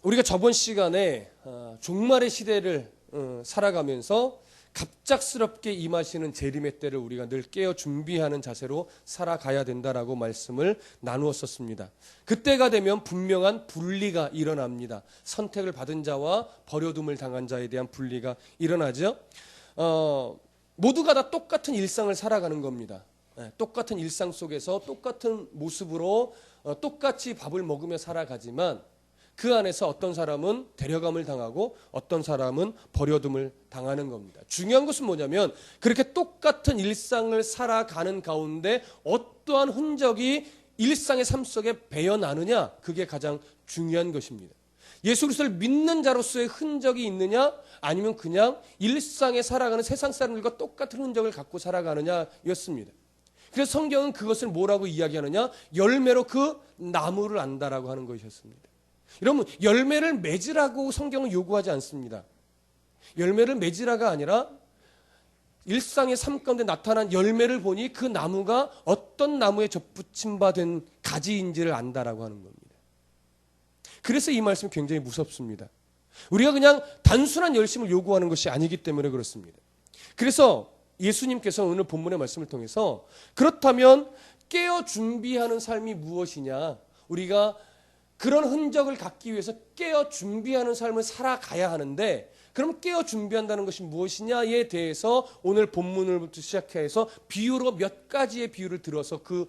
우리가 저번 시간에 종말의 시대를 살아가면서 갑작스럽게 임하시는 재림의 때를 우리가 늘 깨어 준비하는 자세로 살아가야 된다라고 말씀을 나누었었습니다. 그때가 되면 분명한 분리가 일어납니다. 선택을 받은 자와 버려둠을 당한 자에 대한 분리가 일어나죠. 모두가 다 똑같은 일상을 살아가는 겁니다. 똑같은 일상 속에서 똑같은 모습으로 똑같이 밥을 먹으며 살아가지만 그 안에서 어떤 사람은 데려감을 당하고 어떤 사람은 버려둠을 당하는 겁니다. 중요한 것은 뭐냐면 그렇게 똑같은 일상을 살아가는 가운데 어떠한 흔적이 일상의 삶 속에 배어나느냐, 그게 가장 중요한 것입니다. 예수 그리스도를 믿는 자로서의 흔적이 있느냐, 아니면 그냥 일상에 살아가는 세상 사람들과 똑같은 흔적을 갖고 살아가느냐였습니다. 그래서 성경은 그것을 뭐라고 이야기하느냐, 열매로 그 나무를 안다라고 하는 것이었습니다. 여러분, 열매를 맺으라고 성경은 요구하지 않습니다. 열매를 맺으라가 아니라 일상의 삶 가운데 나타난 열매를 보니 그 나무가 어떤 나무에 접붙임받은 가지인지를 안다라고 하는 겁니다. 그래서 이 말씀이 굉장히 무섭습니다. 우리가 그냥 단순한 열심을 요구하는 것이 아니기 때문에 그렇습니다. 그래서 예수님께서 오늘 본문의 말씀을 통해서 그렇다면 깨어 준비하는 삶이 무엇이냐, 우리가 그런 흔적을 갖기 위해서 깨어 준비하는 삶을 살아가야 하는데, 그럼 깨어 준비한다는 것이 무엇이냐에 대해서 오늘 본문을부터 시작해서 비유로 몇 가지의 비유를 들어서 그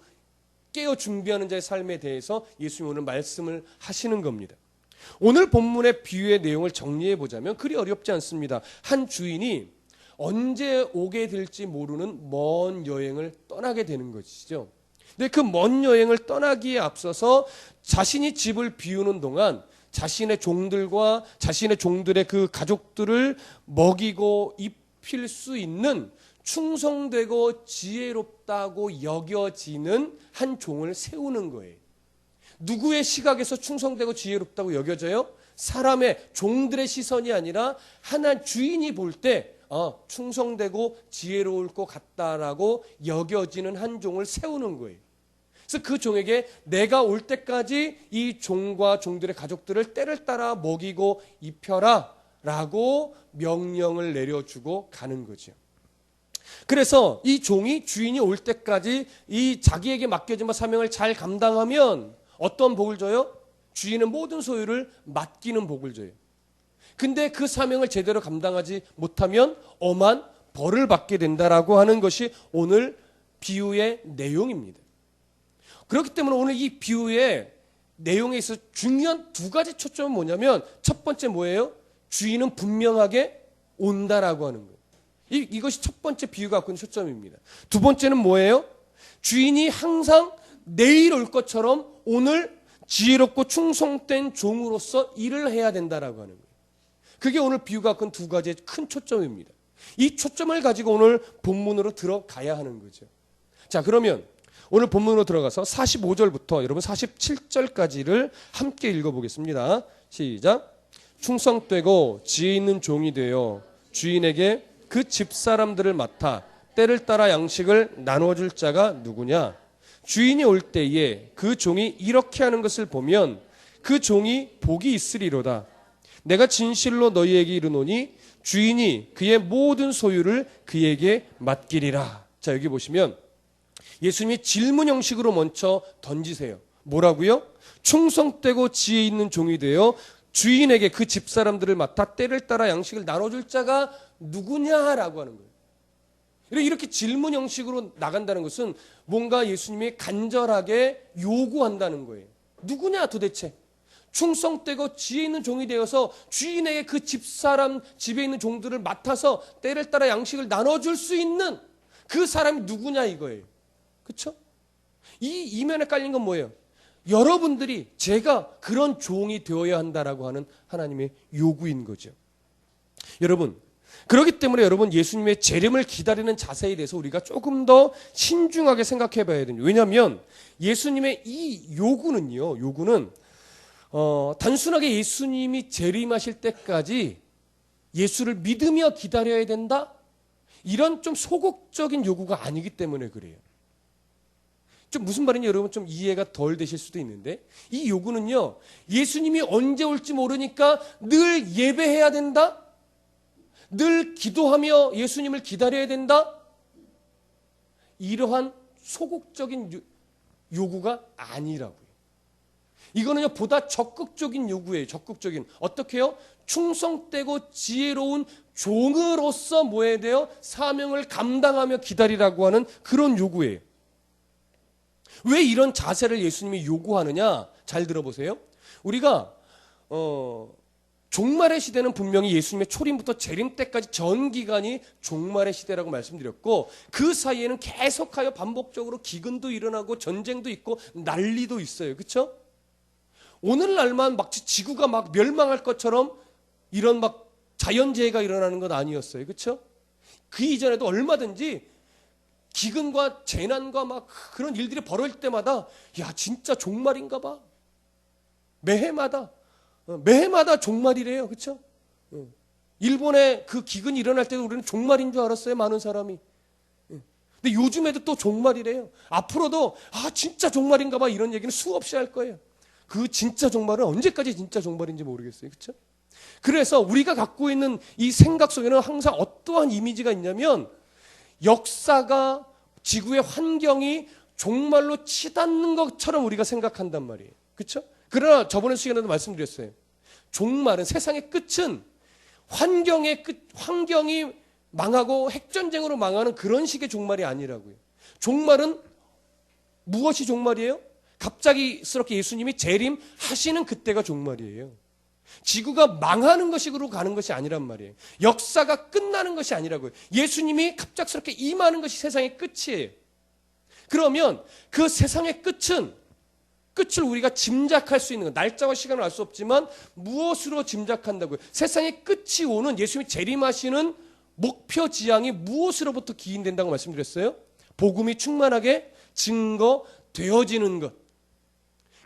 깨어 준비하는 자의 삶에 대해서 예수님이 오늘 말씀을 하시는 겁니다. 오늘 본문의 비유의 내용을 정리해 보자면 그리 어렵지 않습니다. 한 주인이 언제 오게 될지 모르는 먼 여행을 떠나게 되는 것이죠. 근데 그 먼 여행을 떠나기에 앞서서 자신이 집을 비우는 동안 자신의 종들과 자신의 종들의 그 가족들을 먹이고 입힐 수 있는 충성되고 지혜롭다고 여겨지는 한 종을 세우는 거예요. 누구의 시각에서 충성되고 지혜롭다고 여겨져요? 사람의, 종들의 시선이 아니라 하나 주인이 볼 때 충성되고 지혜로울 것 같다라고 여겨지는 한 종을 세우는 거예요. 그래서 그 종에게 내가 올 때까지 이 종과 종들의 가족들을 때를 따라 먹이고 입혀라 라고 명령을 내려주고 가는 거죠. 그래서 이 종이 주인이 올 때까지 이 자기에게 맡겨진 사명을 잘 감당하면 어떤 복을 줘요? 주인은 모든 소유를 맡기는 복을 줘요. 근데 그 사명을 제대로 감당하지 못하면 엄한 벌을 받게 된다라고 하는 것이 오늘 비유의 내용입니다. 그렇기 때문에 오늘 이 비유의 내용에 있어서 중요한 두 가지 초점은 뭐냐면, 첫 번째 뭐예요? 주인은 분명하게 온다라고 하는 거예요. 이것이 첫 번째 비유가 갖고 있는 초점입니다. 두 번째는 뭐예요? 주인이 항상 내일 올 것처럼 오늘 지혜롭고 충성된 종으로서 일을 해야 된다라고 하는 거예요. 그게 오늘 비유가 갖고 있는 두 가지의 큰 초점입니다. 이 초점을 가지고 오늘 본문으로 들어가야 하는 거죠. 자, 그러면 오늘 본문으로 들어가서 45절부터 여러분 47절까지를 함께 읽어보겠습니다. 시작. 충성되고 지혜 있는 종이 되어 주인에게 그 집사람들을 맡아 때를 따라 양식을 나눠줄 자가 누구냐? 주인이 올 때에 그 종이 이렇게 하는 것을 보면 그 종이 복이 있으리로다. 내가 진실로 너희에게 이르노니 주인이 그의 모든 소유를 그에게 맡기리라. 자, 여기 보시면 예수님이 질문 형식으로 먼저 던지세요. 뭐라고요? 충성되고 지혜 있는 종이 되어 주인에게 그 집사람들을 맡아 때를 따라 양식을 나눠줄 자가 누구냐라고 하는 거예요. 이렇게 질문 형식으로 나간다는 것은 뭔가 예수님이 간절하게 요구한다는 거예요. 누구냐 도대체? 충성되고 지혜 있는 종이 되어서 주인에게 그 집사람, 집에 있는 종들을 맡아서 때를 따라 양식을 나눠줄 수 있는 그 사람이 누구냐 이거예요. 그렇죠? 이 이면에 깔린 건 뭐예요? 여러분들이, 제가 그런 종이 되어야 한다라고 하는 하나님의 요구인 거죠. 여러분, 그렇기 때문에 여러분 예수님의 재림을 기다리는 자세에 대해서 우리가 조금 더 신중하게 생각해 봐야 됩니다. 왜냐하면 예수님의 이 요구는 단순하게 예수님이 재림하실 때까지 예수를 믿으며 기다려야 된다? 이런 좀 소극적인 요구가 아니기 때문에 그래요. 좀 무슨 말인지 여러분 좀 이해가 덜 되실 수도 있는데, 이 요구는요, 예수님이 언제 올지 모르니까 늘 예배해야 된다? 늘 기도하며 예수님을 기다려야 된다? 이러한 소극적인 요구가 아니라고요. 이거는요, 보다 적극적인 요구예요. 적극적인. 어떻게 해요? 충성되고 지혜로운 종으로서 뭐 해야 돼요? 사명을 감당하며 기다리라고 하는 그런 요구예요. 왜 이런 자세를 예수님이 요구하느냐? 잘 들어보세요. 우리가 종말의 시대는 분명히 예수님의 초림부터 재림 때까지 전 기간이 종말의 시대라고 말씀드렸고, 그 사이에는 계속하여 반복적으로 기근도 일어나고 전쟁도 있고 난리도 있어요. 그렇죠? 오늘날만 막 지구가 막 멸망할 것처럼 이런 막 자연재해가 일어나는 건 아니었어요. 그렇죠? 그 이전에도 얼마든지 기근과 재난과 막 그런 일들이 벌어질 때마다 야, 진짜 종말인가 봐. 매해마다 종말이래요. 그렇죠? 일본에 그 기근이 일어날 때도 우리는 종말인 줄 알았어요. 많은 사람이. 근데 요즘에도 또 종말이래요. 앞으로도 진짜 종말인가 봐 이런 얘기는 수없이 할 거예요. 그 진짜 종말은 언제까지 진짜 종말인지 모르겠어요. 그렇죠? 그래서 우리가 갖고 있는 이 생각 속에는 항상 어떠한 이미지가 있냐면, 역사가, 지구의 환경이 종말로 치닫는 것처럼 우리가 생각한단 말이에요. 그렇죠? 그러나 저번에 시간에도 말씀드렸어요. 종말은, 세상의 끝은 환경이 망하고 핵전쟁으로 망하는 그런 식의 종말이 아니라고요. 종말은 무엇이 종말이에요? 갑자기스럽게 예수님이 재림하시는 그때가 종말이에요. 지구가 망하는 것으로 가는 것이 아니란 말이에요. 역사가 끝나는 것이 아니라고요. 예수님이 갑작스럽게 임하는 것이 세상의 끝이에요. 그러면 그 세상의 끝을 우리가 짐작할 수 있는 것, 날짜와 시간을 알 수 없지만 무엇으로 짐작한다고요? 세상의 끝이 오는 예수님이 재림하시는 목표 지향이 무엇으로부터 기인된다고 말씀드렸어요? 복음이 충만하게 증거되어지는 것.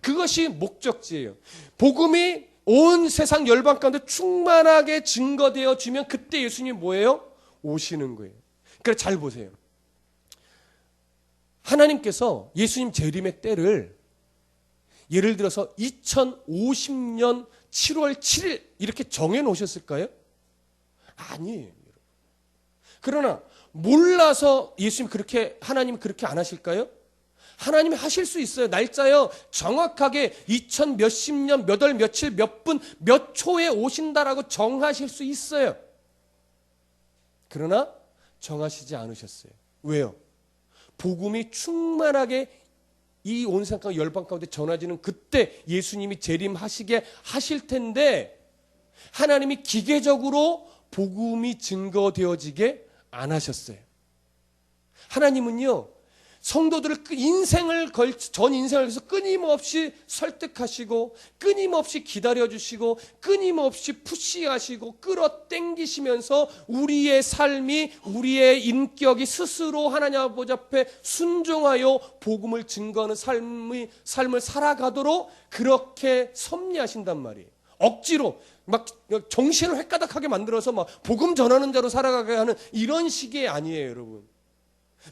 그것이 목적지예요. 복음이 온 세상 열방 가운데 충만하게 증거되어지면 그때 예수님이 뭐예요? 오시는 거예요. 그러니까 잘 보세요. 하나님께서 예수님 재림의 때를 예를 들어서 2050년 7월 7일 이렇게 정해 놓으셨을까요? 아니에요. 그러나 몰라서 하나님이 그렇게 안 하실까요? 하나님이 하실 수 있어요. 날짜요, 정확하게 2000 몇십 년, 몇 월, 며칠, 몇 분, 몇 초에 오신다라고 정하실 수 있어요. 그러나 정하시지 않으셨어요. 왜요? 복음이 충만하게 이 온 세상 열방 가운데 전해지는 그때 예수님이 재림하시게 하실 텐데, 하나님이 기계적으로 복음이 증거되어지게 안 하셨어요. 하나님은요, 성도들을 전 인생을 걸쳐서 끊임없이 설득하시고, 끊임없이 기다려주시고, 끊임없이 푸시하시고, 끌어당기시면서 우리의 삶이, 우리의 인격이 스스로 하나님 아버지 앞에 순종하여 복음을 증거하는 삶을 살아가도록 그렇게 섭리하신단 말이에요. 억지로 막 정신을 획가닥하게 만들어서 막 복음 전하는 자로 살아가게 하는 이런 식이 아니에요, 여러분.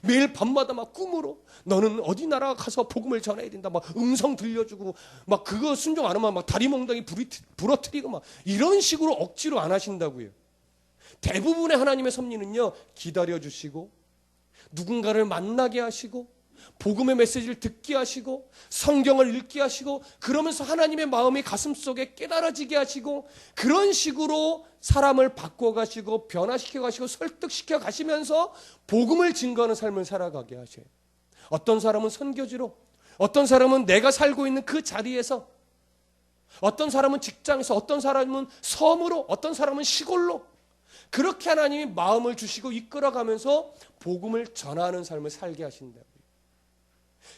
매일 밤마다 막 꿈으로 너는 어디 나라 가서 복음을 전해야 된다, 막 음성 들려주고, 막 그거 순종 안 하면 막 다리 몽둥이 부러뜨리고 막 이런 식으로 억지로 안 하신다고요. 대부분의 하나님의 섭리는요, 기다려주시고 누군가를 만나게 하시고 복음의 메시지를 듣게 하시고 성경을 읽게 하시고, 그러면서 하나님의 마음이 가슴속에 깨달아지게 하시고, 그런 식으로 사람을 바꿔가시고 변화시켜 가시고 설득시켜 가시면서 복음을 증거하는 삶을 살아가게 하셔요. 어떤 사람은 선교지로, 어떤 사람은 내가 살고 있는 그 자리에서, 어떤 사람은 직장에서, 어떤 사람은 섬으로, 어떤 사람은 시골로, 그렇게 하나님이 마음을 주시고 이끌어가면서 복음을 전하는 삶을 살게 하신다고요.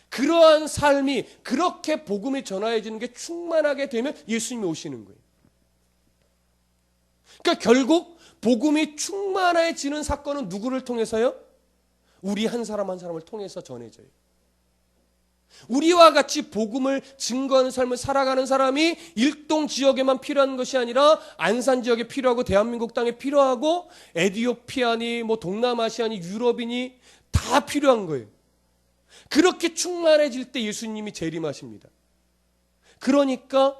그러한 삶이, 그렇게 복음이 전해지는 게 충만하게 되면 예수님이 오시는 거예요. 그러니까 결국 복음이 충만해지는 사건은 누구를 통해서요? 우리 한 사람 한 사람을 통해서 전해져요. 우리와 같이 복음을 증거하는 삶을 살아가는 사람이 일동 지역에만 필요한 것이 아니라 안산 지역에 필요하고 대한민국 땅에 필요하고 에티오피아니 뭐 동남아시아니 유럽이니 다 필요한 거예요. 그렇게 충만해질 때 예수님이 재림하십니다. 그러니까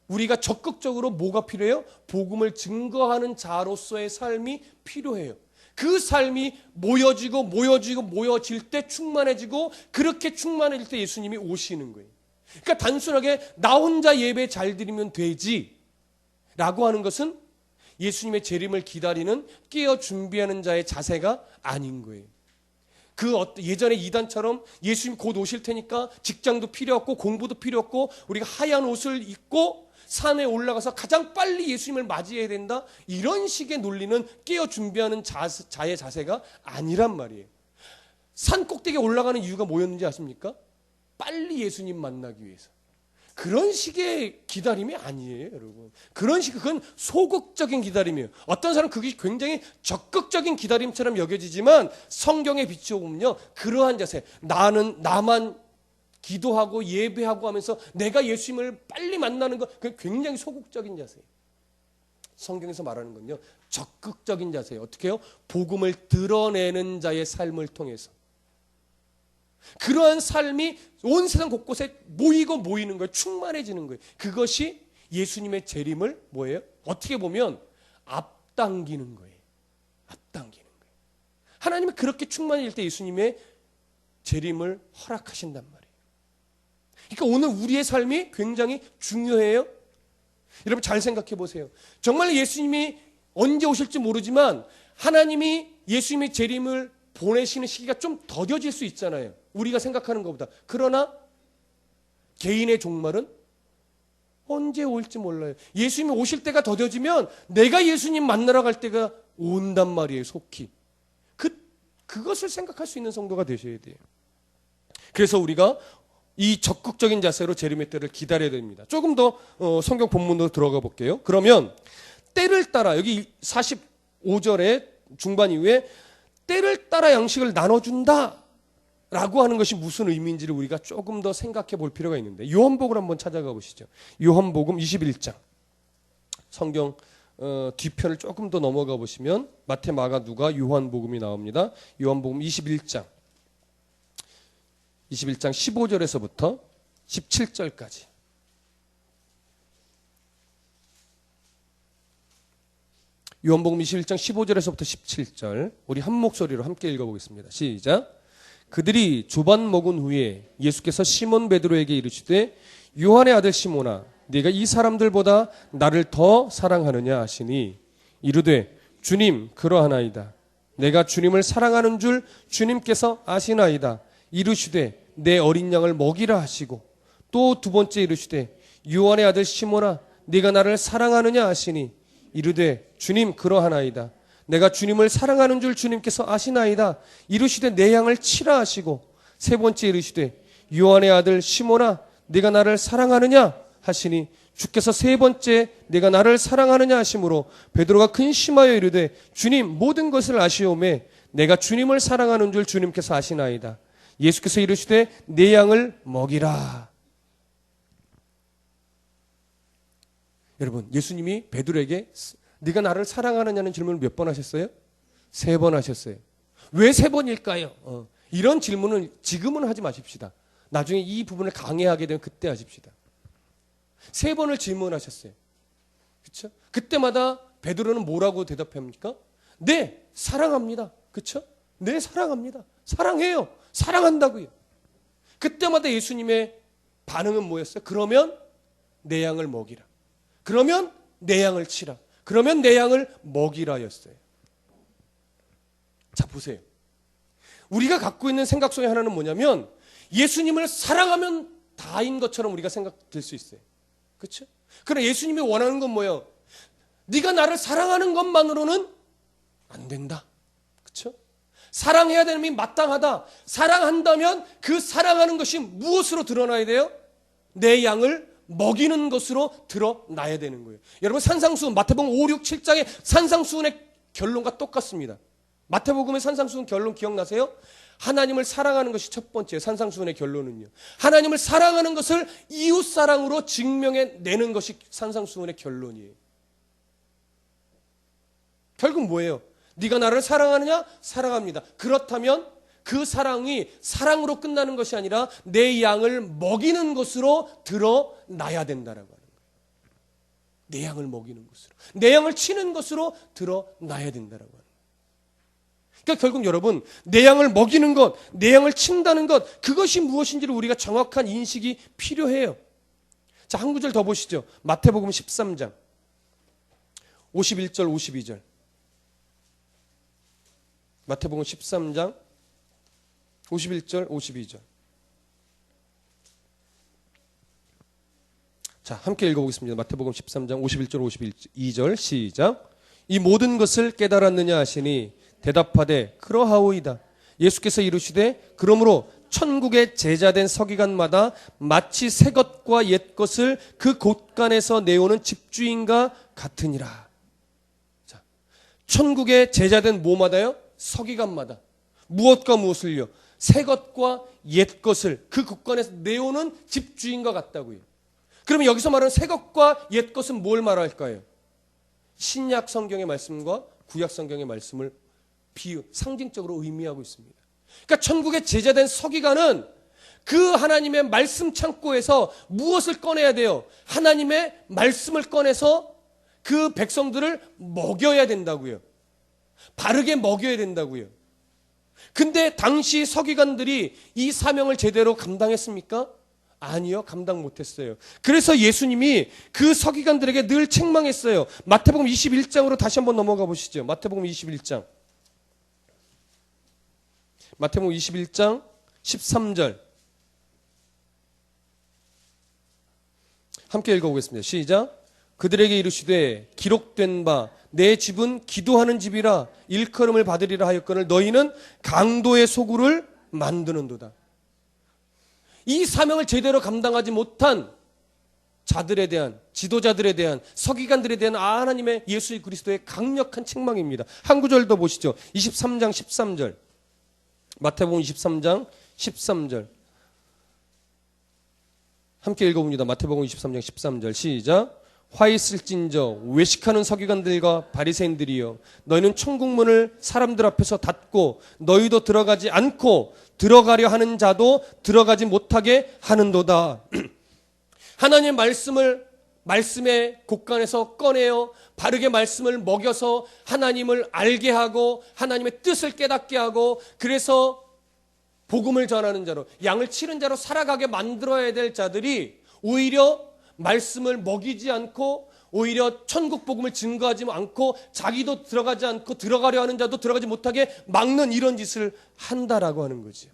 우리가 적극적으로 뭐가 필요해요? 복음을 증거하는 자로서의 삶이 필요해요. 그 삶이 모여질 때 충만해지고, 그렇게 충만해질 때 예수님이 오시는 거예요. 그러니까 단순하게 나 혼자 예배 잘 드리면 되지 라고 하는 것은 예수님의 재림을 기다리는 깨어 준비하는 자의 자세가 아닌 거예요. 예전에 이단처럼 예수님 곧 오실 테니까 직장도 필요 없고 공부도 필요 없고 우리가 하얀 옷을 입고 산에 올라가서 가장 빨리 예수님을 맞이해야 된다, 이런 식의 논리는 깨어 준비하는 자의 자세가 아니란 말이에요. 산 꼭대기에 올라가는 이유가 뭐였는지 아십니까? 빨리 예수님 만나기 위해서. 그런 식의 기다림이 아니에요, 여러분. 그건 소극적인 기다림이에요. 어떤 사람은 그게 굉장히 적극적인 기다림처럼 여겨지지만 성경에 비춰보면요, 그러한 자세, 나만 기도하고 예배하고 하면서 내가 예수님을 빨리 만나는 것, 그게 굉장히 소극적인 자세예요. 성경에서 말하는 건요, 적극적인 자세예요. 어떻게 해요? 복음을 드러내는 자의 삶을 통해서. 그러한 삶이 온 세상 곳곳에 모이는 거예요. 충만해지는 거예요. 그것이 예수님의 재림을 뭐예요? 어떻게 보면 앞당기는 거예요. 앞당기는 거예요. 하나님은 그렇게 충만해질 때 예수님의 재림을 허락하신단 말이에요. 그러니까 오늘 우리의 삶이 굉장히 중요해요. 여러분 잘 생각해 보세요. 정말 예수님이 언제 오실지 모르지만 하나님이 예수님의 재림을 보내시는 시기가 좀 더뎌질 수 있잖아요. 우리가 생각하는 것보다. 그러나 개인의 종말은 언제 올지 몰라요. 예수님이 오실 때가 더뎌지면 내가 예수님 만나러 갈 때가 온단 말이에요, 속히. 그것을 생각할 수 있는 성도가 되셔야 돼요. 그래서 우리가 이 적극적인 자세로 재림의 때를 기다려야 됩니다. 조금 더 성경 본문으로 들어가 볼게요. 그러면 때를 따라, 여기 45절의 중반 이후에 때를 따라 양식을 나눠준다 라고 하는 것이 무슨 의미인지를 우리가 조금 더 생각해 볼 필요가 있는데, 요한복음 한번 찾아가 보시죠. 요한복음 21장. 성경 뒤편을 조금 더 넘어가 보시면 마태, 마가, 누가, 요한복음이 나옵니다. 요한복음 21장 15절에서부터 17절까지. 요한복음 21장 15절에서부터 17절, 우리 한 목소리로 함께 읽어보겠습니다. 시작. 그들이 조반 먹은 후에 예수께서 시몬 베드로에게 이르시되 요한의 아들 시몬아, 네가 이 사람들보다 나를 더 사랑하느냐 하시니 이르되 주님 그러하나이다. 내가 주님을 사랑하는 줄 주님께서 아시나이다. 이르시되 내 어린 양을 먹이라 하시고, 또 두 번째 이르시되 요한의 아들 시몬아, 네가 나를 사랑하느냐 하시니 이르되 주님 그러하나이다. 내가 주님을 사랑하는 줄 주님께서 아시나이다. 이르시되 내 양을 치라 하시고, 세 번째 이르시되 요한의 아들 시몬아, 네가 나를 사랑하느냐 하시니 주께서 세 번째 내가 나를 사랑하느냐 하심으로 베드로가 근심하여 이르되 주님 모든 것을 아시오매 내가 주님을 사랑하는 줄 주님께서 아시나이다. 예수께서 이르시되 내 양을 먹이라. 여러분, 예수님이 베드로에게 네가 나를 사랑하느냐는 질문을 몇 번 하셨어요? 3번 하셨어요. 왜 3번일까요? 이런 질문은 지금은 하지 마십시다. 나중에 이 부분을 강해하게 되면 그때 하십시다. 3번을 질문하셨어요. 그렇죠? 그때마다 베드로는 뭐라고 대답합니까? 네, 사랑합니다. 그렇죠? 네, 사랑합니다. 사랑해요. 사랑한다고요. 그때마다 예수님의 반응은 뭐였어요? 그러면 내 양을 먹이라. 그러면 내 양을 치라. 그러면 내 양을 먹이라였어요. 자, 보세요. 우리가 갖고 있는 생각 속에 하나는 뭐냐면 예수님을 사랑하면 다인 것처럼 우리가 생각될 수 있어요. 그렇죠? 그러나 예수님이 원하는 건 뭐예요? 네가 나를 사랑하는 것만으로는 안 된다. 그렇죠? 사랑해야 되는 게 마땅하다. 사랑한다면 그 사랑하는 것이 무엇으로 드러나야 돼요? 내 양을 먹이는 것으로 드러나야 되는 거예요. 여러분, 산상수훈, 마태복음 5, 6, 7장의 산상수훈의 결론과 똑같습니다. 마태복음의 산상수훈 결론 기억나세요? 하나님을 사랑하는 것이 첫 번째, 산상수훈의 결론은요. 하나님을 사랑하는 것을 이웃사랑으로 증명해내는 것이 산상수훈의 결론이에요. 결국 뭐예요? 네가 나를 사랑하느냐? 사랑합니다. 그렇다면 그 사랑이 사랑으로 끝나는 것이 아니라 내 양을 먹이는 것으로 드러나야 된다라고 하는 거예요. 내 양을 먹이는 것으로, 내 양을 치는 것으로 드러나야 된다라고 하는 거예요. 그러니까 결국 여러분, 내 양을 먹이는 것, 내 양을 친다는 것, 그것이 무엇인지를 우리가 정확한 인식이 필요해요. 자, 한 구절 더 보시죠. 마태복음 13장 51절 52절. 마태복음 13장 51절 52절. 자, 함께 읽어보겠습니다. 마태복음 13장 51절 52절 시작. 이 모든 것을 깨달았느냐 하시니 대답하되 그러하오이다. 예수께서 이르시되 그러므로 천국의 제자된 서기관마다 마치 새 것과 옛 것을 그 곳간에서 내오는 집주인과 같으니라. 자, 천국의 제자된 뭐마다요? 서기관마다. 무엇과 무엇을요? 새 것과 옛 것을 그 곳간에서 내오는 집주인과 같다고요. 그러면 여기서 말하는 새 것과 옛 것은 뭘 말할까요? 신약 성경의 말씀과 구약 성경의 말씀을 상징적으로 의미하고 있습니다. 그러니까 천국의 제자된 서기관은 그 하나님의 말씀 창고에서 무엇을 꺼내야 돼요? 하나님의 말씀을 꺼내서 그 백성들을 먹여야 된다고요. 바르게 먹여야 된다고요. 근데 당시 서기관들이 이 사명을 제대로 감당했습니까? 아니요, 감당 못했어요. 그래서 예수님이 그 서기관들에게 늘 책망했어요. 마태복음 21장으로 다시 한번 넘어가 보시죠. 마태복음 21장. 마태복음 21장 13절. 함께 읽어보겠습니다. 시작. 그들에게 이르시되 기록된 바 내 집은 기도하는 집이라 일컬음을 받으리라 하였거늘 너희는 강도의 소굴을 만드는도다. 이 사명을 제대로 감당하지 못한 자들에 대한, 지도자들에 대한, 서기관들에 대한 하나님의 예수 그리스도의 강력한 책망입니다. 한 구절 더 보시죠. 23장 13절. 마태복음 23장 13절. 함께 읽어봅니다. 마태복음 23장 13절 시작. 화 있을진저 외식하는 서기관들과 바리새인들이여 너희는 천국문을 사람들 앞에서 닫고 너희도 들어가지 않고 들어가려 하는 자도 들어가지 못하게 하는도다. 하나님의 말씀의 곳간에서 꺼내어 바르게 말씀을 먹여서 하나님을 알게 하고 하나님의 뜻을 깨닫게 하고 그래서 복음을 전하는 자로 양을 치는 자로 살아가게 만들어야 될 자들이 오히려 말씀을 먹이지 않고 오히려 천국 복음을 증거하지 않고 자기도 들어가지 않고 들어가려 하는 자도 들어가지 못하게 막는 이런 짓을 한다라고 하는 거죠.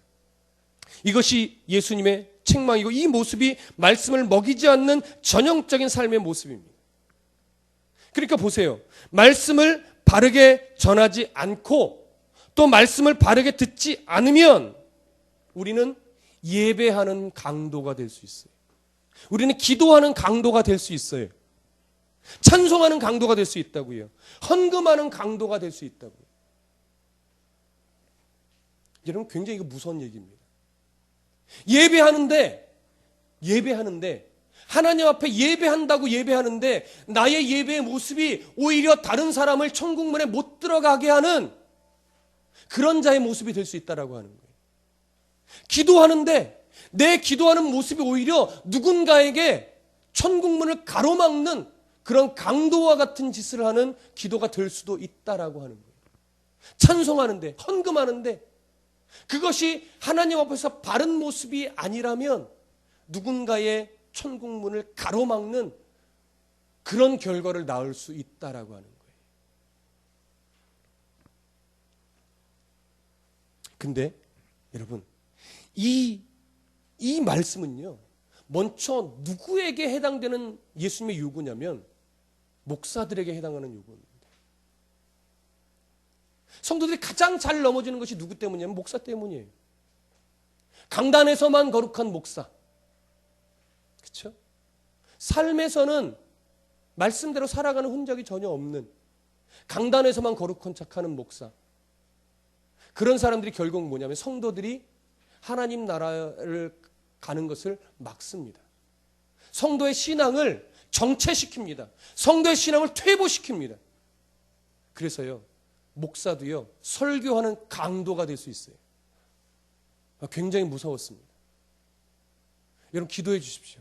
이것이 예수님의 책망이고 이 모습이 말씀을 먹이지 않는 전형적인 삶의 모습입니다. 그러니까 보세요. 말씀을 바르게 전하지 않고 또 말씀을 바르게 듣지 않으면 우리는 예배하는 강도가 될 수 있어요. 우리는 기도하는 강도가 될 수 있어요. 찬송하는 강도가 될 수 있다고요. 헌금하는 강도가 될 수 있다고요. 여러분 굉장히 이거 무서운 얘기입니다. 예배하는데 하나님 앞에 예배한다고 예배하는데 나의 예배의 모습이 오히려 다른 사람을 천국문에 못 들어가게 하는 그런 자의 모습이 될 수 있다라고 하는 거예요. 기도하는데 내 기도하는 모습이 오히려 누군가에게 천국문을 가로막는 그런 강도와 같은 짓을 하는 기도가 될 수도 있다라고 하는 거예요. 찬송하는데, 헌금하는데 그것이 하나님 앞에서 바른 모습이 아니라면 누군가의 천국문을 가로막는 그런 결과를 낳을 수 있다라고 하는 거예요. 근데 여러분 이 말씀은요, 먼저 누구에게 해당되는 예수님의 요구냐면 목사들에게 해당하는 요구입니다. 성도들이 가장 잘 넘어지는 것이 누구 때문이냐면 목사 때문이에요. 강단에서만 거룩한 목사. 그렇죠? 삶에서는 말씀대로 살아가는 흔적이 전혀 없는 강단에서만 거룩한 척하는 목사. 그런 사람들이 결국 뭐냐면 성도들이 하나님 나라를 가는 것을 막습니다. 성도의 신앙을 정체시킵니다. 성도의 신앙을 퇴보시킵니다. 그래서요, 목사도요, 설교하는 강도가 될 수 있어요. 굉장히 무서웠습니다. 여러분 기도해 주십시오.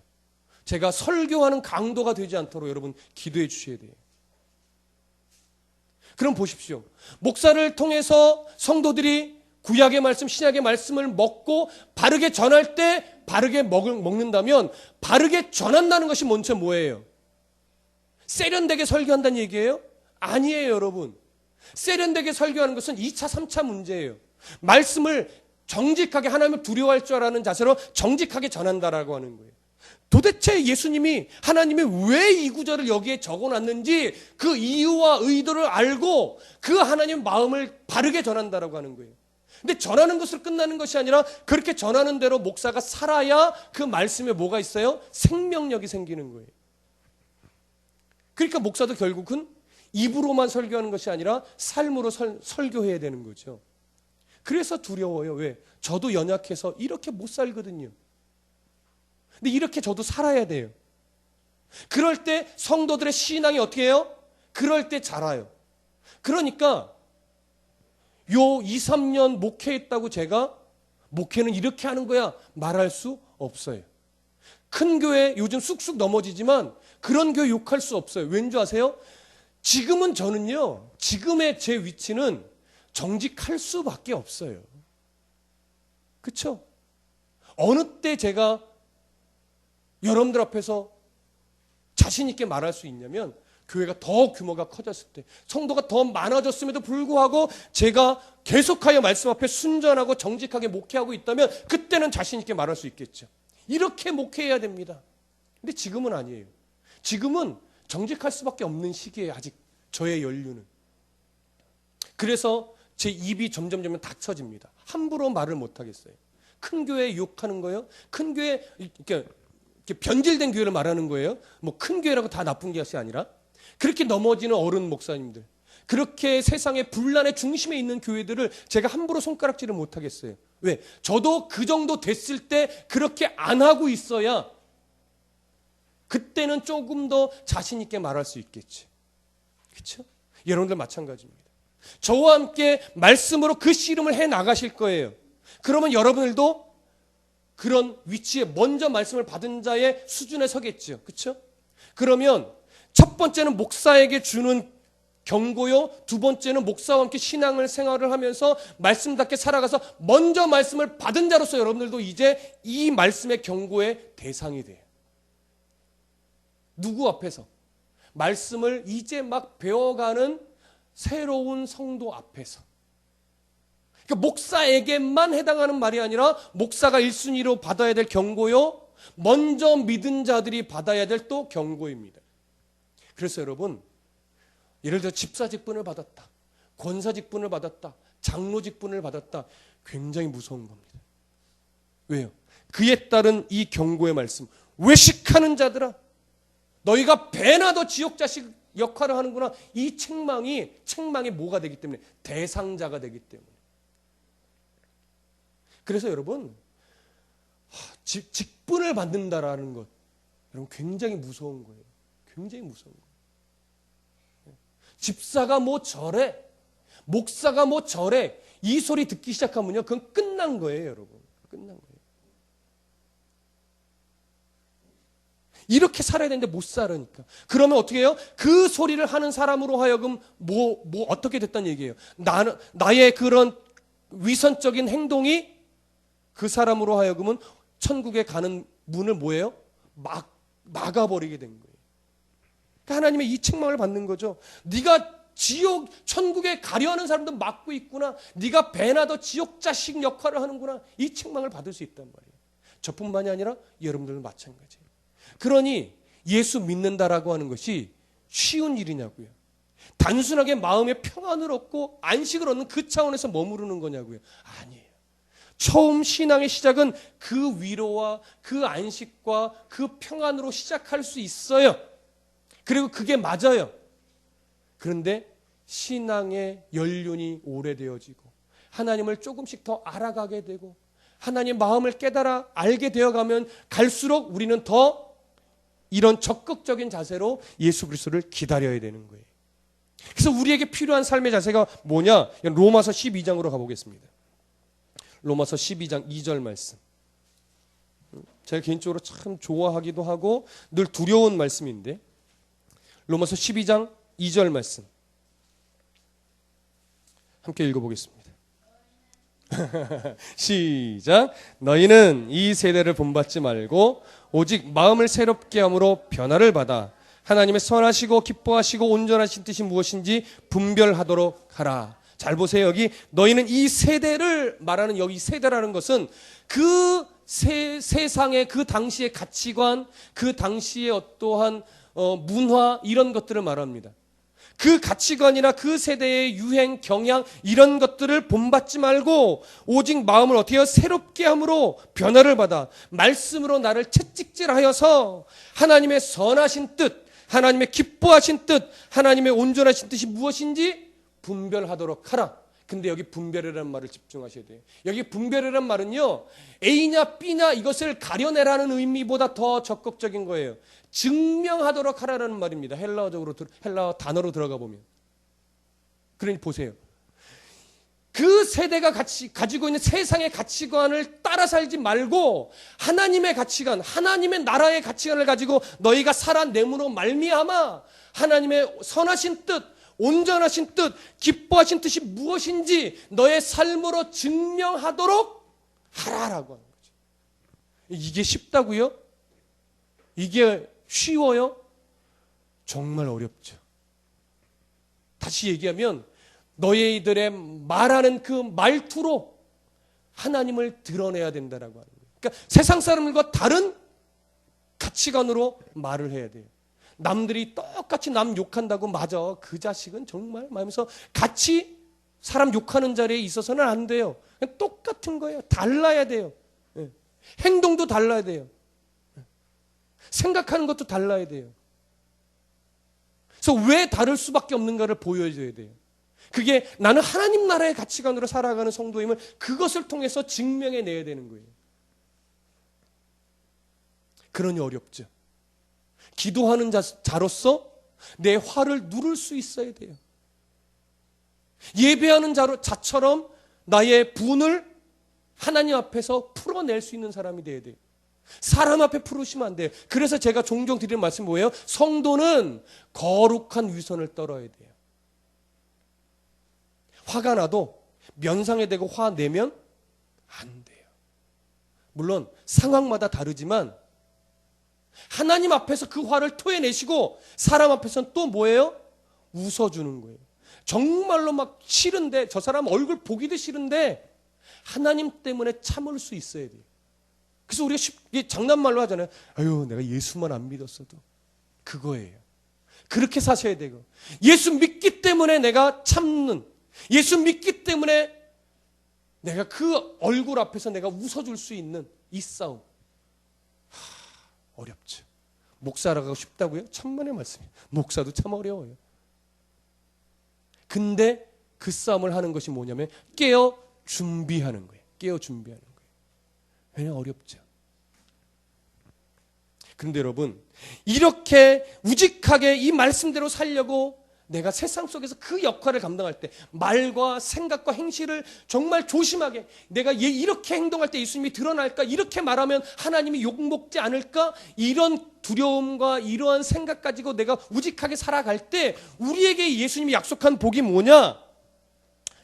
제가 설교하는 강도가 되지 않도록 여러분 기도해 주셔야 돼요. 그럼 보십시오. 목사를 통해서 성도들이 구약의 말씀, 신약의 말씀을 먹고 바르게 전할 때 바르게 먹는다면 바르게 전한다는 것이 먼저 뭐예요? 세련되게 설교한다는 얘기예요? 아니에요, 여러분. 세련되게 설교하는 것은 2차, 3차 문제예요. 말씀을 정직하게 하나님을 두려워할 줄 아는 자세로 정직하게 전한다라고 하는 거예요. 도대체 예수님이 하나님이 왜 이 구절을 여기에 적어놨는지 그 이유와 의도를 알고 그 하나님 마음을 바르게 전한다라고 하는 거예요. 근데 전하는 것으로 끝나는 것이 아니라 그렇게 전하는 대로 목사가 살아야 그 말씀에 뭐가 있어요? 생명력이 생기는 거예요. 그러니까 목사도 결국은 입으로만 설교하는 것이 아니라 삶으로 설교해야 되는 거죠. 그래서 두려워요. 왜? 저도 연약해서 이렇게 못 살거든요. 근데 이렇게 저도 살아야 돼요. 그럴 때 성도들의 신앙이 어떻게 해요? 그럴 때 자라요. 그러니까 요 2, 3년 목회했다고 제가 목회는 이렇게 하는 거야 말할 수 없어요. 큰 교회 요즘 쑥쑥 넘어지지만 그런 교회 욕할 수 없어요. 왠지 아세요? 지금은 저는요, 지금의 제 위치는 정직할 수밖에 없어요. 그렇죠? 어느 때 제가 여러분들 앞에서 자신 있게 말할 수 있냐면 교회가 더 규모가 커졌을 때, 성도가 더 많아졌음에도 불구하고 제가 계속하여 말씀 앞에 순전하고 정직하게 목회하고 있다면 그때는 자신 있게 말할 수 있겠죠. 이렇게 목회해야 됩니다. 근데 지금은 아니에요. 지금은 정직할 수밖에 없는 시기에 아직 저의 연륜은. 그래서 제 입이 점점 닥쳐집니다. 함부로 말을 못 하겠어요. 큰 교회 욕하는 거예요. 큰 교회 이렇게 변질된 교회를 말하는 거예요. 뭐 큰 교회라고 다 나쁜 것이 아니라 그렇게 넘어지는 어른 목사님들, 그렇게 세상의 분란의 중심에 있는 교회들을 제가 함부로 손가락질을 못 하겠어요. 왜? 저도 그 정도 됐을 때 그렇게 안 하고 있어야 그때는 조금 더 자신 있게 말할 수 있겠지. 그렇죠? 여러분들 마찬가지입니다. 저와 함께 말씀으로 그 씨름을 해 나가실 거예요. 그러면 여러분들도 그런 위치에 먼저 말씀을 받은 자의 수준에 서겠죠. 그렇죠? 그러면 첫 번째는 목사에게 주는 경고요. 두 번째는 목사와 함께 신앙을 생활을 하면서 말씀답게 살아가서 먼저 말씀을 받은 자로서 여러분들도 이제 이 말씀의 경고의 대상이 돼요. 누구 앞에서? 말씀을 이제 막 배워가는 새로운 성도 앞에서. 그러니까 목사에게만 해당하는 말이 아니라 목사가 1순위로 받아야 될 경고요. 먼저 믿은 자들이 받아야 될 또 경고입니다. 그래서 여러분, 예를 들어 집사 직분을 받았다, 권사 직분을 받았다, 장로 직분을 받았다. 굉장히 무서운 겁니다. 왜요? 그에 따른 이 경고의 말씀. 외식하는 자들아, 너희가 배나 더 지옥 자식 역할을 하는구나. 이 책망이 뭐가 되기 때문에? 대상자가 되기 때문에. 그래서 여러분, 직분을 받는다라는 것, 여러분 굉장히 무서운 거예요. 굉장히 무서운 거예요. 집사가 뭐 저래, 목사가 뭐 저래, 이 소리 듣기 시작하면요, 그건 끝난 거예요, 여러분. 끝난 거예요. 이렇게 살아야 되는데 못 살으니까. 그러면 어떻게 해요? 그 소리를 하는 사람으로 하여금 어떻게 됐다는 얘기예요. 나의 그런 위선적인 행동이 그 사람으로 하여금은 천국에 가는 문을 뭐예요? 막아버리게 된 거예요. 그러니까 하나님의 이 책망을 받는 거죠. 네가 지옥, 천국에 가려는 사람도 막고 있구나. 네가 배나 더 지옥 자식 역할을 하는구나. 이 책망을 받을 수 있단 말이에요. 저뿐만이 아니라 여러분들도 마찬가지예요. 그러니 예수 믿는다라고 하는 것이 쉬운 일이냐고요. 단순하게 마음의 평안을 얻고 안식을 얻는 그 차원에서 머무르는 거냐고요. 아니에요. 처음 신앙의 시작은 그 위로와 그 안식과 그 평안으로 시작할 수 있어요. 그리고 그게 맞아요. 그런데 신앙의 연륜이 오래되어지고 하나님을 조금씩 더 알아가게 되고 하나님 마음을 깨달아 알게 되어가면 갈수록 우리는 더 이런 적극적인 자세로 예수 그리스도를 기다려야 되는 거예요. 그래서 우리에게 필요한 삶의 자세가 뭐냐? 로마서 12장으로 가보겠습니다. 로마서 12장 2절 말씀. 제가 개인적으로 참 좋아하기도 하고 늘 두려운 말씀인데 로마서 12장 2절 말씀 함께 읽어보겠습니다. 시작. 너희는 이 세대를 본받지 말고 오직 마음을 새롭게 함으로 변화를 받아 하나님의 선하시고 기뻐하시고 온전하신 뜻이 무엇인지 분별하도록 하라. 잘 보세요. 여기 너희는 이 세대를 말하는 여기 세대라는 것은 그 세상의 그 당시의 가치관, 그 당시의 어떠한 문화 이런 것들을 말합니다. 그 가치관이나 그 세대의 유행, 경향 이런 것들을 본받지 말고 오직 마음을 어떻게 해요? 새롭게 함으로 변화를 받아 말씀으로 나를 채찍질하여서 하나님의 선하신 뜻, 하나님의 기뻐하신 뜻, 하나님의 온전하신 뜻이 무엇인지 분별하도록 하라. 근데 여기 분별이라는 말을 집중하셔야 돼요. 여기 분별이라는 말은요, A냐 B냐 이것을 가려내라는 의미보다 더 적극적인 거예요. 증명하도록 하라는 말입니다. 헬라어 단어로 들어가 보면. 그러니 보세요. 그 세대가 가지고 있는 세상의 가치관을 따라 살지 말고 하나님의 가치관, 하나님의 나라의 가치관을 가지고 너희가 살아내므로 말미암아 하나님의 선하신 뜻, 온전하신 뜻, 기뻐하신 뜻이 무엇인지 너의 삶으로 증명하도록 하라라고 하는 거죠. 이게 쉽다고요? 이게 쉬워요? 정말 어렵죠. 다시 얘기하면 너희들의 말하는 그 말투로 하나님을 드러내야 된다라고 하는 거예요. 그러니까 세상 사람들과 다른 가치관으로 말을 해야 돼요. 남들이 똑같이 남 욕한다고 맞아. 그 자식은 정말 말하면서 같이 사람 욕하는 자리에 있어서는 안 돼요. 그냥 똑같은 거예요. 달라야 돼요. 행동도 달라야 돼요. 생각하는 것도 달라야 돼요. 그래서 왜 다를 수밖에 없는가를 보여줘야 돼요. 그게 나는 하나님 나라의 가치관으로 살아가는 성도임을 그것을 통해서 증명해내야 되는 거예요. 그러니 어렵죠. 기도하는 자로서 내 화를 누를 수 있어야 돼요. 예배하는 자처럼 나의 분을 하나님 앞에서 풀어낼 수 있는 사람이 돼야 돼요. 사람 앞에 풀으시면 안 돼요. 그래서 제가 종종 드리는 말씀이 뭐예요? 성도는 거룩한 위선을 떨어야 돼요. 화가 나도 면상에 대고 화내면 안 돼요. 물론 상황마다 다르지만 하나님 앞에서 그 화를 토해내시고 사람 앞에서는 또 뭐예요? 웃어주는 거예요. 정말로 막 싫은데 저 사람 얼굴 보기도 싫은데 하나님 때문에 참을 수 있어야 돼요. 그래서 우리가 쉽게 장난말로 하잖아요. 아유 내가 예수만 안 믿었어도 그거예요. 그렇게 사셔야 되고 예수 믿기 때문에 내가 참는 예수 믿기 때문에 내가 그 얼굴 앞에서 내가 웃어줄 수 있는 이 싸움 어렵죠. 목사라고 쉽다고요? 천만의 말씀이에요. 목사도 참 어려워요. 근데 그 싸움을 하는 것이 뭐냐면 깨어 준비하는 거예요. 깨어 준비하는 거예요. 왜냐면 어렵죠. 그런데 여러분 이렇게 우직하게 이 말씀대로 살려고 내가 세상 속에서 그 역할을 감당할 때 말과 생각과 행실을 정말 조심하게 내가 이렇게 행동할 때 예수님이 드러날까? 이렇게 말하면 하나님이 욕먹지 않을까? 이런 두려움과 이러한 생각 가지고 내가 우직하게 살아갈 때 우리에게 예수님이 약속한 복이 뭐냐?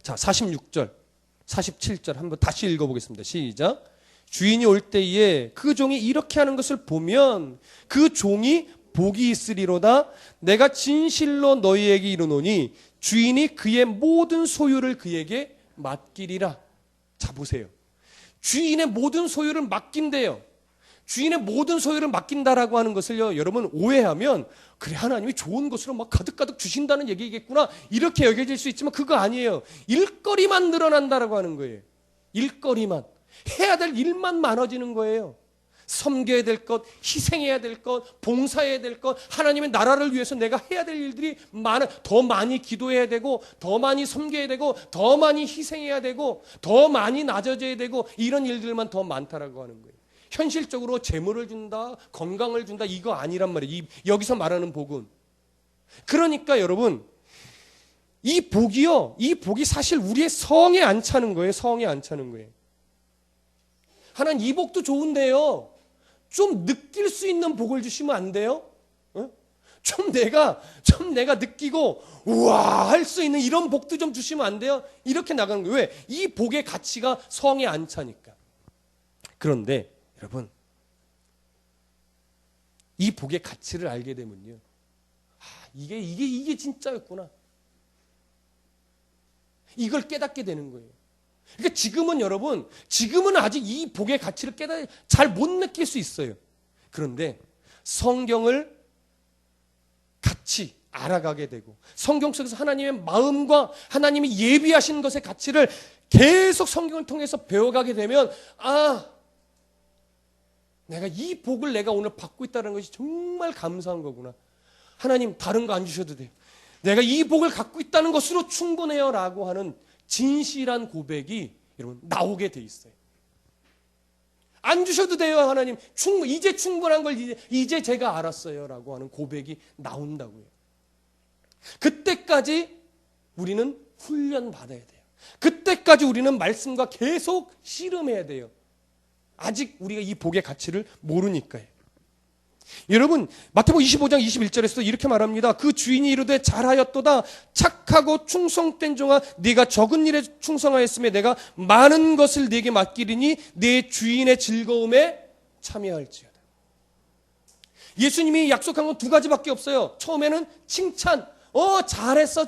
자, 46절, 47절 한번 다시 읽어보겠습니다. 시작. 주인이 올 때에 그 종이 이렇게 하는 것을 보면 그 종이 복이 있으리로다. 내가 진실로 너희에게 이르노니 주인이 그의 모든 소유를 그에게 맡기리라. 자 보세요. 주인의 모든 소유를 맡긴대요. 주인의 모든 소유를 맡긴다라고 하는 것을요, 여러분 오해하면 그래 하나님이 좋은 것으로 막 가득가득 주신다는 얘기겠구나 이렇게 여겨질 수 있지만 그거 아니에요. 일거리만 늘어난다라고 하는 거예요. 일거리만. 해야 될 일만 많아지는 거예요. 섬겨야 될 것, 희생해야 될 것, 봉사해야 될 것, 하나님의 나라를 위해서 내가 해야 될 일들이 많아. 더 많이 기도해야 되고, 더 많이 섬겨야 되고, 더 많이 희생해야 되고, 더 많이 낮아져야 되고, 이런 일들만 더 많다라고 하는 거예요. 현실적으로 재물을 준다, 건강을 준다, 이거 아니란 말이에요. 여기서 말하는 복은. 그러니까 여러분, 이 복이 사실 우리의 성에 안 차는 거예요. 성에 안 차는 거예요. 하나님 이 복도 좋은데요. 좀 느낄 수 있는 복을 주시면 안 돼요? 좀 내가 느끼고 우와 할 수 있는 이런 복도 좀 주시면 안 돼요? 이렇게 나가는 거예요. 왜? 이 복의 가치가 성에 안 차니까. 그런데 여러분, 이 복의 가치를 알게 되면요, 이게 진짜였구나. 이걸 깨닫게 되는 거예요. 그러니까 지금은 아직 이 복의 가치를 잘 못 느낄 수 있어요. 그런데 성경을 같이 알아가게 되고 성경 속에서 하나님의 마음과 하나님이 예비하신 것의 가치를 계속 성경을 통해서 배워가게 되면 내가 이 복을 내가 오늘 받고 있다는 것이 정말 감사한 거구나. 하나님 다른 거 안 주셔도 돼요. 내가 이 복을 갖고 있다는 것으로 충분해요 라고 하는 진실한 고백이 여러분 나오게 돼 있어요. 안 주셔도 돼요 하나님. 이제 충분한 걸 이제 제가 알았어요 라고 하는 고백이 나온다고요. 그때까지 우리는 훈련 받아야 돼요. 그때까지 우리는 말씀과 계속 씨름해야 돼요. 아직 우리가 이 복의 가치를 모르니까요. 여러분 마태복음 25장 21절에서 이렇게 말합니다. 그 주인이 이르되 잘하였도다 착하고 충성된 종아 네가 적은 일에 충성하였으며 내가 많은 것을 네게 맡기리니 네 주인의 즐거움에 참여할지어다. 예수님이 약속한 건 두 가지밖에 없어요. 처음에는 칭찬. 잘했어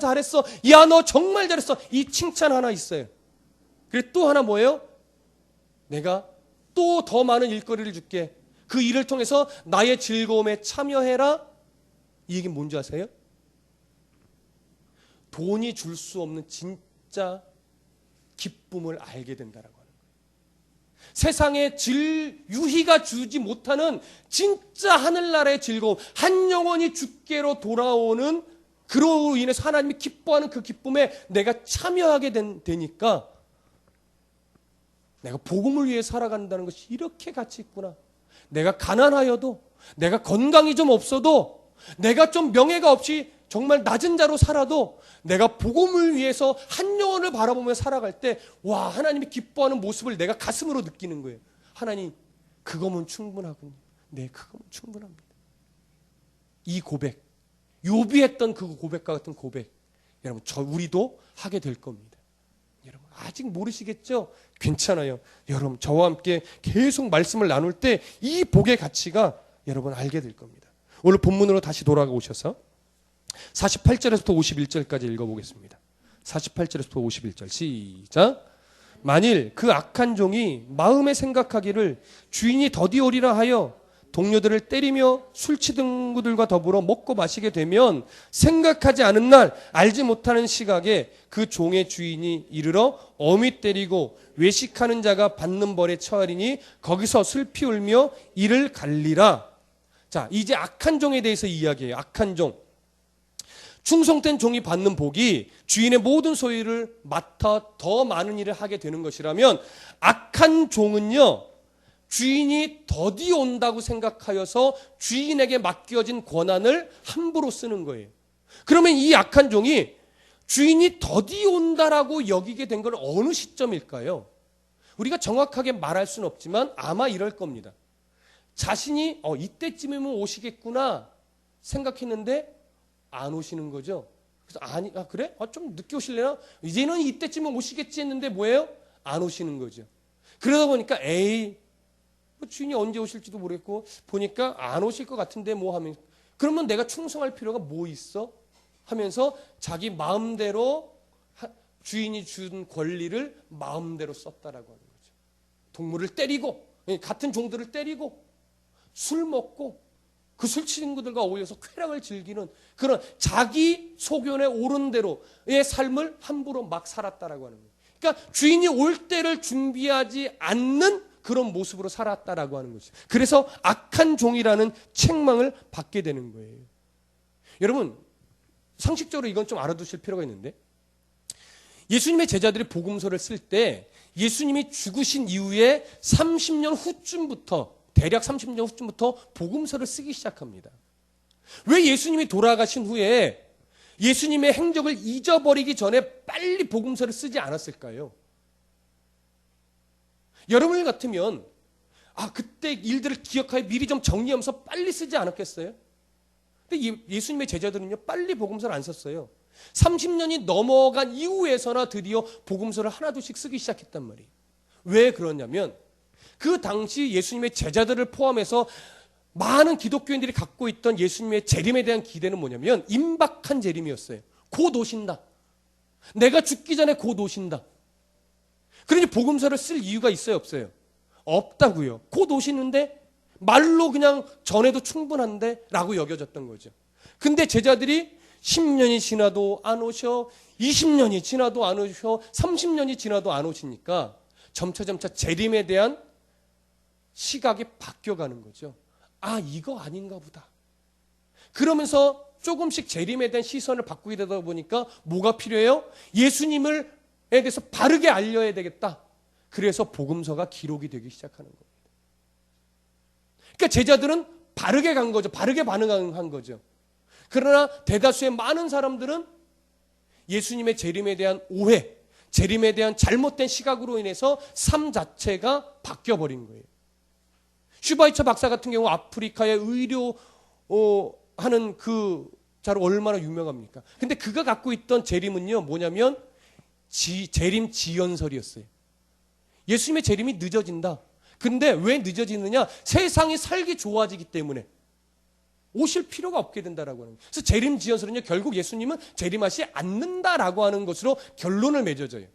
야 너 정말 잘했어. 이 칭찬 하나 있어요. 그리고 또 하나 뭐예요? 내가 또 더 많은 일거리를 줄게. 그 일을 통해서 나의 즐거움에 참여해라. 이 얘기는 뭔지 아세요? 돈이 줄 수 없는 진짜 기쁨을 알게 된다라고 하는 거예요. 세상에 유희가 주지 못하는 진짜 하늘나라의 즐거움, 한 영혼이 주께로 돌아오는 그로 인해서 하나님이 기뻐하는 그 기쁨에 내가 참여하게 되니까 내가 복음을 위해 살아간다는 것이 이렇게 가치 있구나. 내가 가난하여도, 내가 건강이 좀 없어도, 내가 좀 명예가 없이 정말 낮은 자로 살아도 내가 복음을 위해서 한 영혼을 바라보며 살아갈 때 와 하나님이 기뻐하는 모습을 내가 가슴으로 느끼는 거예요. 하나님 그거면 충분하군요. 네, 그거면 충분합니다. 이 고백, 욥이 했던 그 고백과 같은 고백 여러분 우리도 하게 될 겁니다. 여러분 아직 모르시겠죠? 괜찮아요. 여러분 저와 함께 계속 말씀을 나눌 때 이 복의 가치가 여러분 알게 될 겁니다. 오늘 본문으로 다시 돌아오셔서 48절에서부터 51절까지 읽어보겠습니다. 48절에서부터 51절 시작. 만일 그 악한 종이 마음에 생각하기를 주인이 더디 오리라 하여 동료들을 때리며 술 친구들과 더불어 먹고 마시게 되면 생각하지 않은 날 알지 못하는 시각에 그 종의 주인이 이르러 엄히 때리고 외식하는 자가 받는 벌에 처하리니 거기서 슬피 울며 이를 갈리라. 자, 이제 악한 종에 대해서 이야기해요. 악한 종. 충성된 종이 받는 복이 주인의 모든 소유를 맡아 더 많은 일을 하게 되는 것이라면 악한 종은요, 주인이 더디 온다고 생각하여서 주인에게 맡겨진 권한을 함부로 쓰는 거예요. 그러면 이 악한 종이 주인이 더디 온다라고 여기게 된 건 어느 시점일까요? 우리가 정확하게 말할 수는 없지만 아마 이럴 겁니다. 자신이 이때쯤이면 오시겠구나 생각했는데 안 오시는 거죠. 그래서 그래? 좀 늦게 오실래나? 이제는 이때쯤은 오시겠지 했는데 뭐예요? 안 오시는 거죠. 그러다 보니까 주인이 언제 오실지도 모르겠고 보니까 안 오실 것 같은데 뭐 하면 그러면 내가 충성할 필요가 뭐 있어? 하면서 자기 마음대로 주인이 준 권리를 마음대로 썼다라고 하는 거죠. 동물을 때리고 같은 종들을 때리고 술 먹고 그 술 친구들과 어울려서 쾌락을 즐기는 그런 자기 소견에 오른 대로의 삶을 함부로 막 살았다라고 하는 거예요. 그러니까 주인이 올 때를 준비하지 않는 그런 모습으로 살았다라고 하는 거죠. 그래서 악한 종이라는 책망을 받게 되는 거예요. 여러분 상식적으로 이건 좀 알아두실 필요가 있는데 예수님의 제자들이 복음서를 쓸 때 예수님이 죽으신 이후에 30년 후쯤부터 대략 30년 후쯤부터 복음서를 쓰기 시작합니다. 왜 예수님이 돌아가신 후에 예수님의 행적을 잊어버리기 전에 빨리 복음서를 쓰지 않았을까요? 여러분 같으면 그때 일들을 기억하여 미리 좀 정리하면서 빨리 쓰지 않았겠어요? 근데 예수님의 제자들은요, 빨리 복음서를 안 썼어요. 30년이 넘어간 이후에서나 드디어 복음서를 하나둘씩 쓰기 시작했단 말이에요. 왜 그러냐면 그 당시 예수님의 제자들을 포함해서 많은 기독교인들이 갖고 있던 예수님의 재림에 대한 기대는 뭐냐면 임박한 재림이었어요. 곧 오신다. 내가 죽기 전에 곧 오신다. 그러니 복음서를 쓸 이유가 있어요, 없어요? 없다고요. 곧 오시는데 말로 그냥 전해도 충분한데 라고 여겨졌던 거죠. 근데 제자들이 10년이 지나도 안 오셔, 20년이 지나도 안 오셔, 30년이 지나도 안 오시니까 점차 재림에 대한 시각이 바뀌어가는 거죠. 이거 아닌가 보다. 그러면서 조금씩 재림에 대한 시선을 바꾸게 되다 보니까 뭐가 필요해요? 예수님에 대해서 바르게 알려야 되겠다. 그래서 복음서가 기록이 되기 시작하는 겁니다. 그러니까 제자들은 바르게 간 거죠. 바르게 반응한 거죠. 그러나 대다수의 많은 사람들은 예수님의 재림에 대한 오해, 재림에 대한 잘못된 시각으로 인해서 삶 자체가 바뀌어버린 거예요. 슈바이처 박사 같은 경우 아프리카의 의료 하는 그 자로 얼마나 유명합니까? 근데 그가 갖고 있던 재림은요, 뭐냐면 재림 지연설이었어요. 예수님의 재림이 늦어진다. 근데 왜 늦어지느냐? 세상이 살기 좋아지기 때문에 오실 필요가 없게 된다라고 하는 거예요. 그래서 재림 지연설은요, 결국 예수님은 재림하지 않는다라고 하는 것으로 결론을 맺어져요.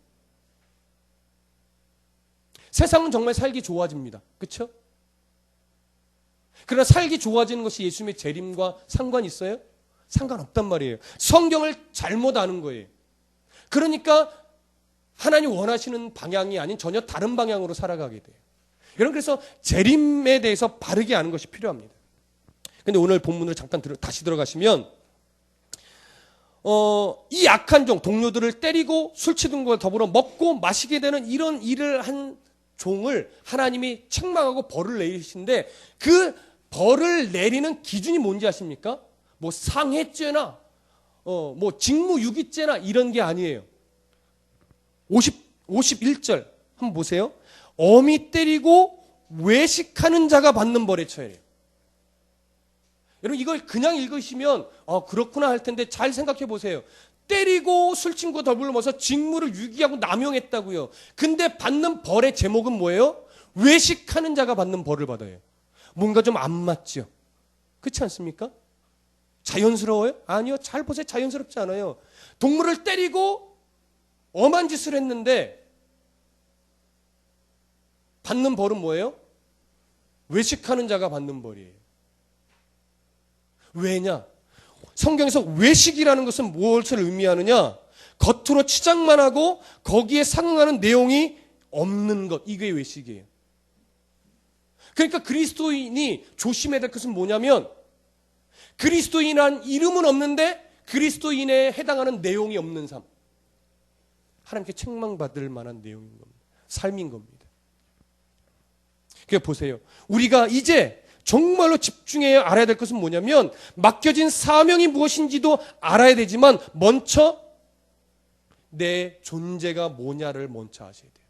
세상은 정말 살기 좋아집니다. 그렇죠? 그러나 살기 좋아지는 것이 예수님의 재림과 상관이 있어요? 상관없단 말이에요. 성경을 잘못 아는 거예요. 그러니까 하나님 원하시는 방향이 아닌 전혀 다른 방향으로 살아가게 돼요. 여러분, 그래서 재림에 대해서 바르게 아는 것이 필요합니다. 근데 오늘 본문으로 잠깐 다시 들어가시면 이 악한 종, 동료들을 때리고 술 취둔 걸 더불어 먹고 마시게 되는 이런 일을 한 종을 하나님이 책망하고 벌을 내리시는데 그 벌을 내리는 기준이 뭔지 아십니까? 뭐 상해죄나 뭐 직무유기죄나 이런 게 아니에요. 51절 한번 보세요. 어미 때리고 외식하는 자가 받는 벌에 처해요. 여러분, 이걸 그냥 읽으시면 그렇구나 할 텐데 잘 생각해 보세요. 때리고 술 친구 더불어 먹어서 직무를 유기하고 남용했다고요. 근데 받는 벌의 제목은 뭐예요? 외식하는 자가 받는 벌을 받아요. 뭔가 좀 안 맞죠? 그렇지 않습니까? 자연스러워요? 아니요. 잘 보세요. 자연스럽지 않아요. 동물을 때리고 엄한 짓을 했는데 받는 벌은 뭐예요? 외식하는 자가 받는 벌이에요. 왜냐? 성경에서 외식이라는 것은 무엇을 의미하느냐? 겉으로 치장만 하고 거기에 상응하는 내용이 없는 것, 이게 외식이에요. 그러니까 그리스도인이 조심해야 될 것은 뭐냐면 그리스도인이란 이름은 없는데 그리스도인에 해당하는 내용이 없는 삶. 하나님께 책망받을 만한 내용인 겁니다. 삶인 겁니다. 그러니까 보세요. 우리가 이제 정말로 집중해야 알아야 될 것은 뭐냐면 맡겨진 사명이 무엇인지도 알아야 되지만 먼저 내 존재가 뭐냐를 먼저 아셔야 돼요.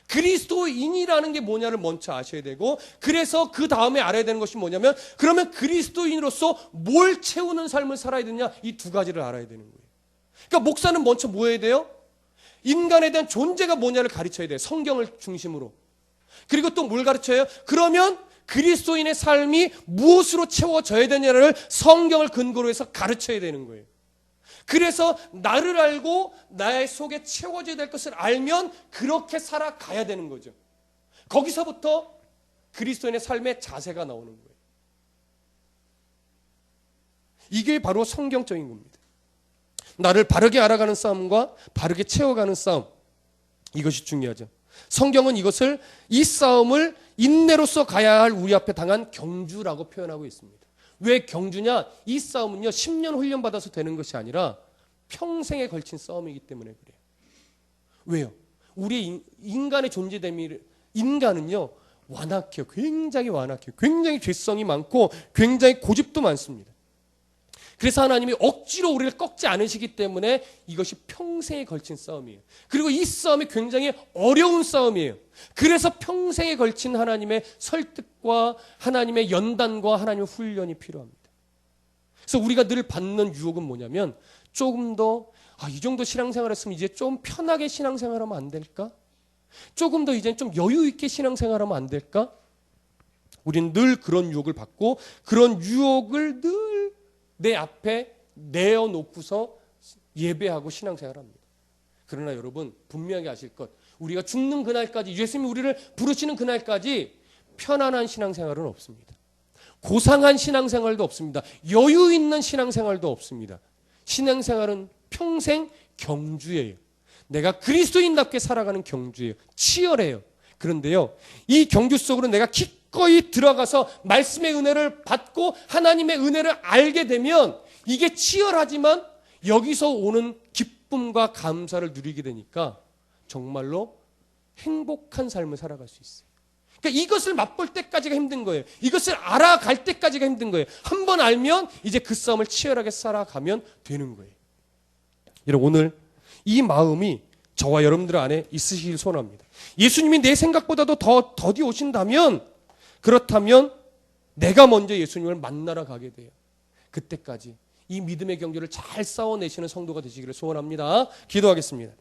그리스도인이라는 게 뭐냐를 먼저 아셔야 되고 그래서 그 다음에 알아야 되는 것이 뭐냐면 그러면 그리스도인으로서 뭘 채우는 삶을 살아야 되냐 이 두 가지를 알아야 되는 거예요. 그러니까 목사는 먼저 뭐 해야 돼요? 인간에 대한 존재가 뭐냐를 가르쳐야 돼요. 성경을 중심으로. 그리고 또 뭘 가르쳐요? 그러면 그리스도인의 삶이 무엇으로 채워져야 되냐를 성경을 근거로 해서 가르쳐야 되는 거예요. 그래서 나를 알고 나의 속에 채워져야 될 것을 알면 그렇게 살아가야 되는 거죠. 거기서부터 그리스도인의 삶의 자세가 나오는 거예요. 이게 바로 성경적인 겁니다. 나를 바르게 알아가는 싸움과 바르게 채워가는 싸움, 이것이 중요하죠. 성경은 이 싸움을 인내로서 가야 할 우리 앞에 당한 경주라고 표현하고 있습니다. 왜 경주냐? 이 싸움은요 10년 훈련받아서 되는 것이 아니라 평생에 걸친 싸움이기 때문에 그래요. 왜요? 우리 인간의 존재됨이 인간은요 완악해요. 굉장히 완악해요. 굉장히 죄성이 많고 굉장히 고집도 많습니다. 그래서 하나님이 억지로 우리를 꺾지 않으시기 때문에 이것이 평생에 걸친 싸움이에요. 그리고 이 싸움이 굉장히 어려운 싸움이에요. 그래서 평생에 걸친 하나님의 설득과 하나님의 연단과 하나님의 훈련이 필요합니다. 그래서 우리가 늘 받는 유혹은 뭐냐면 조금 더 이 정도 신앙생활 했으면 이제 좀 편하게 신앙생활하면 안 될까? 조금 더 이제 좀 여유 있게 신앙생활하면 안 될까? 우리는 늘 그런 유혹을 받고 그런 유혹을 늘 내 앞에 내어놓고서 예배하고 신앙생활합니다. 그러나 여러분 분명히 아실 것, 우리가 죽는 그날까지, 예수님이 우리를 부르시는 그날까지 편안한 신앙생활은 없습니다. 고상한 신앙생활도 없습니다. 여유 있는 신앙생활도 없습니다. 신앙생활은 평생 경주예요. 내가 그리스도인답게 살아가는 경주예요. 치열해요. 그런데요, 이 경주 속으로 내가 기꺼이 들어가서 말씀의 은혜를 받고 하나님의 은혜를 알게 되면 이게 치열하지만 여기서 오는 기쁨과 감사를 누리게 되니까 정말로 행복한 삶을 살아갈 수 있어요. 그러니까 이것을 맛볼 때까지가 힘든 거예요. 이것을 알아갈 때까지가 힘든 거예요. 한번 알면 이제 그 싸움을 치열하게 살아가면 되는 거예요. 여러분, 오늘 이 마음이 저와 여러분들 안에 있으시길 소원합니다. 예수님이 내 생각보다도 더 더디 오신다면, 그렇다면 내가 먼저 예수님을 만나러 가게 돼요. 그때까지 이 믿음의 경주를 잘 싸워내시는 성도가 되시기를 소원합니다. 기도하겠습니다.